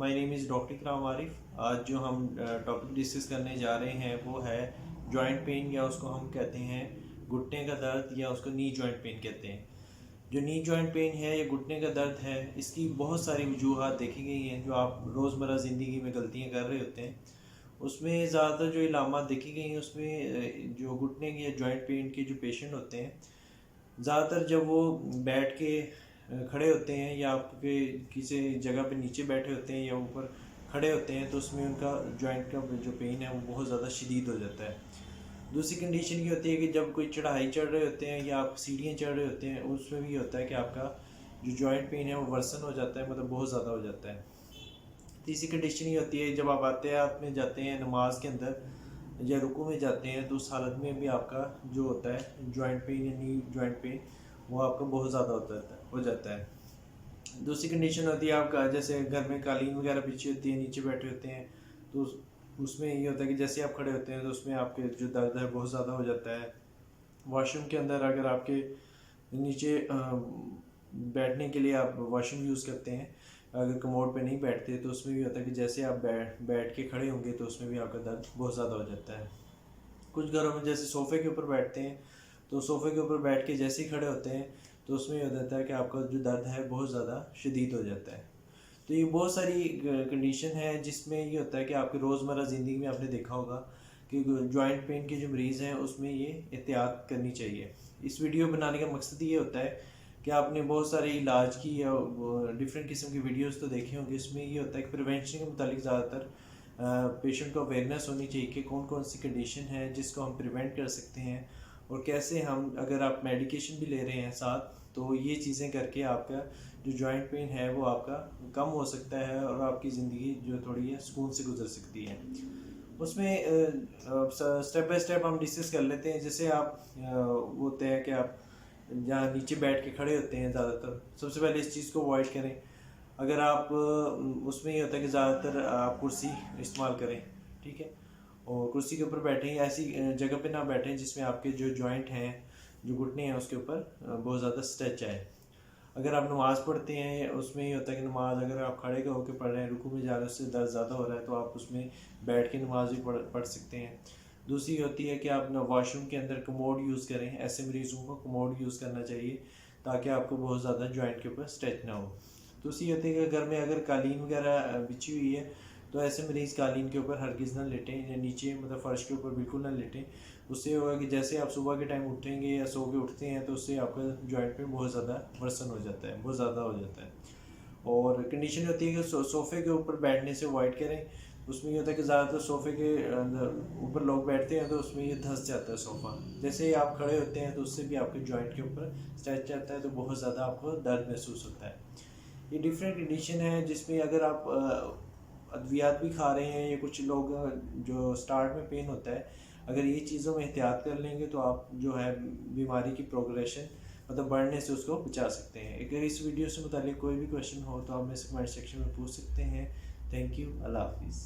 My name is doctor इकराम आरिफ। आज जो हम टॉपिक डिस्कस करने जा रहे हैं वो है जॉइंट पेन, या उसको हम कहते हैं घुटने का दर्द, या उसको नी जॉइंट पेन कहते हैं। जो नी जॉइंट पेन है या घुटने का दर्द है, इसकी बहुत सारी वजूहात देखी गई हैं जो आप रोज़मर्रा ज़िंदगी में गलतियाँ कर रहे होते हैं। उसमें ज़्यादातर जो इलामात देखी गई हैं उसमें जो घुटने की या जॉइंट पेन के जो पेशेंट होते हैं, ज़्यादातर जब वो बैठ के खड़े होते हैं या आपके किसी जगह पे नीचे बैठे होते हैं या ऊपर खड़े होते हैं, तो उसमें उनका जॉइंट का जो पेन है वो बहुत ज़्यादा शदीद हो जाता है। दूसरी कंडीशन ये होती है कि जब कोई चढ़ाई चढ़ रहे होते हैं या आप सीढ़ियाँ चढ़ रहे होते हैं, उसमें भी होता है कि आपका जो जॉइंट पेन है वो वर्सन हो जाता है, मतलब बहुत ज़्यादा हो जाता है। तीसरी कंडीशन ये होती है जब आप आते में जाते हैं नमाज के अंदर या रुकू में जाते हैं, तो उस हालत में भी आपका जो होता है जॉइंट पेन या नी जॉइंट पेन वो आपका बहुत ज़्यादा हो जाता है। दूसरी कंडीशन होती है आपका, जैसे घर में कालीन वगैरह बिछी होती है, नीचे बैठे होते हैं, तो उसमें ये होता है कि जैसे आप खड़े होते हैं तो उसमें आपके जो दर्द है बहुत ज़्यादा हो जाता है। वॉशरूम के अंदर अगर आपके नीचे बैठने के लिए आप वॉशरूम यूज़ करते हैं, अगर कमोड पे नहीं बैठते, तो उसमें भी होता है कि जैसे आप बैठ के खड़े होंगे तो उसमें भी आपका दर्द बहुत ज़्यादा हो जाता है। कुछ घरों में जैसे सोफ़े के ऊपर बैठते हैं, तो सोफ़े के ऊपर बैठ के जैसे ही खड़े होते हैं तो उसमें ये हो जाता है कि आपका जो दर्द है बहुत ज़्यादा शदीद हो जाता है। तो ये बहुत सारी कंडीशन है जिसमें ये होता है कि आपकी रोज़मर्रा ज़िंदगी में आपने देखा होगा कि जॉइंट पेन के जो मरीज़ हैं उसमें ये एहतियात करनी चाहिए। इस वीडियो बनाने का मकसद ये होता है कि आपने बहुत सारे इलाज की या डिफरेंट किस्म की वीडियोस तो देखे होंगे। इसमें ये होता है कि प्रिवेंशन के मुतालिक ज़्यादातर पेशेंट को अवेयरनेस होनी चाहिए कि कौन कौन सी कंडीशन है जिसको हम प्रिवेंट कर सकते हैं, और कैसे हम, अगर आप मेडिकेशन भी ले रहे हैं साथ, तो ये चीज़ें करके आपका जो जॉइंट पेन है वो आपका कम हो सकता है और आपकी ज़िंदगी जो थोड़ी है सुकून से गुजर सकती है। उसमें स्टेप बाय स्टेप हम डिस्कस कर लेते हैं। जैसे आप होते हैं कि आप जहाँ नीचे बैठ के खड़े होते हैं, ज़्यादातर सबसे पहले इस चीज़ को अवॉइड करें। अगर आप उसमें ये होता है कि ज़्यादातर आप कुर्सी इस्तेमाल करें, ठीक है, और कुर्सी के ऊपर बैठें, ऐसी जगह पे ना बैठें जिसमें आपके जो जॉइंट हैं, जो घुटने हैं, उसके ऊपर बहुत ज़्यादा स्ट्रेच आए। अगर आप नमाज़ पढ़ते हैं, उसमें ये होता है कि नमाज अगर आप खड़े होकर पढ़ रहे हैं, रुकू में जा रहे हैं, उससे दर्द ज़्यादा हो रहा है, तो आप उसमें बैठ के नमाज भी पढ़ सकते हैं। दूसरी होती है कि आप वॉशरूम के अंदर कमोड यूज़ करें। ऐसे मरीज़ों को कमोड यूज़ करना चाहिए ताकि आपको बहुत ज़्यादा जॉइंट के ऊपर स्ट्रेच ना हो। दूसरी होती है कि घर में अगर कालीन वगैरह बिछी हुई है, तो ऐसे मरीज़ कालीन के ऊपर हरगिज़ ना लेटें, या नीचे मतलब फ़र्श के ऊपर बिल्कुल ना लेटें। उससे होगा कि जैसे आप सुबह के टाइम उठेंगे या सो के उठते हैं, तो उससे आपका जॉइंट पेन बहुत ज़्यादा वर्सन हो जाता है, बहुत ज़्यादा हो जाता है। और कंडीशन होती है कि सोफ़े के ऊपर बैठने से अवॉइड करें। उसमें ये होता है कि ज़्यादातर सोफ़े के अंदर ऊपर लोग बैठते हैं, तो उसमें ये धंस जाता है सोफ़ा। जैसे ही आप खड़े होते हैं तो उससे भी आपके जॉइंट के ऊपर स्ट्रेच आता है, तो बहुत ज़्यादा आपको दर्द महसूस होता है। ये डिफरेंट कंडीशन है जिसमें अगर आप अद्वियात भी खा रहे हैं, या कुछ लोग जो स्टार्ट में पेन होता है, अगर ये चीज़ों में एहतियात कर लेंगे तो आप जो है बीमारी की प्रोग्रेशन मतलब बढ़ने से उसको बचा सकते हैं। अगर इस वीडियो से मुतालिक कोई भी क्वेश्चन हो तो आप मेरे से कमेंट सेक्शन में पूछ सकते हैं। Thank you. अल्लाह हाफिज़।